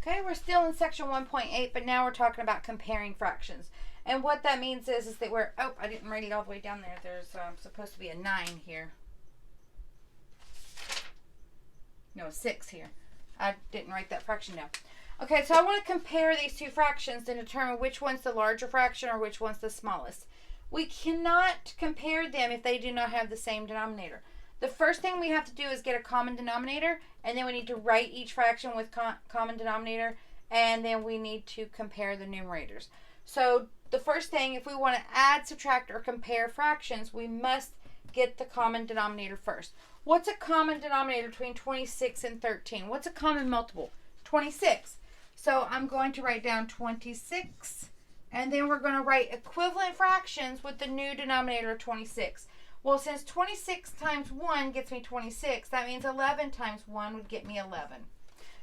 Okay, we're still in section 1.8, but now we're talking about comparing fractions. And what that means is that we're, oh, I didn't write it all the way down there. There's supposed to be a 9 here. No, a 6 here. I didn't write that fraction down. Okay, so I want to compare these two fractions and determine which one's the larger fraction or which one's the smallest. We cannot compare them if they do not have the same denominator. The first thing we have to do is get a common denominator, and then we need to write each fraction with common denominator, and then we need to compare the numerators. So the first thing, if we want to add, subtract, or compare fractions, we must get the common denominator first. What's a common denominator between 26 and 13? What's a common multiple? 26. So I'm going to write down 26, and then we're going to write equivalent fractions with the new denominator of 26. Well, since 26 times 1 gets me 26, that means 11 times 1 would get me 11.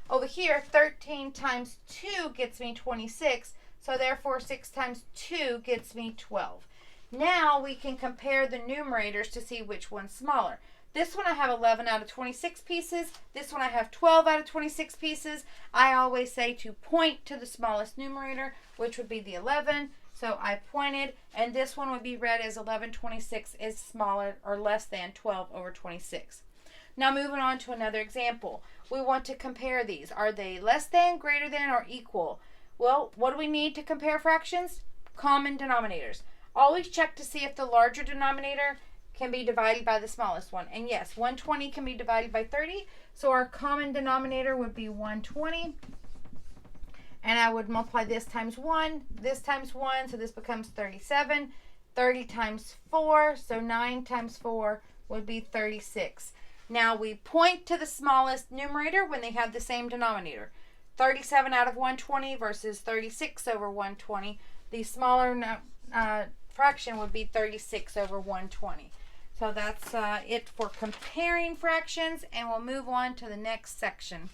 Over here, 13 times 2 gets me 26, so therefore 6 times 2 gets me 12. Now we can compare the numerators to see which one's smaller. This one I have 11 out of 26 pieces. This one I have 12 out of 26 pieces. I always say to point to the smallest numerator, which would be the 11. So I pointed, and this one would be read as 11/26 is smaller or less than 12 over 26. Now moving on to another example. We want to compare these. Are they less than, greater than, or equal? Well, what do we need to compare fractions? Common denominators. Always check to see if the larger denominator can be divided by the smallest one. And yes, 120 can be divided by 30. So our common denominator would be 120. And I would multiply this times 1, so this becomes 37. 30 times 4, so 9 times 4 would be 36. Now we point to the smallest numerator when they have the same denominator. 37 out of 120 versus 36 over 120. The smaller fraction would be 36 over 120. So that's it for comparing fractions, and we'll move on to the next section.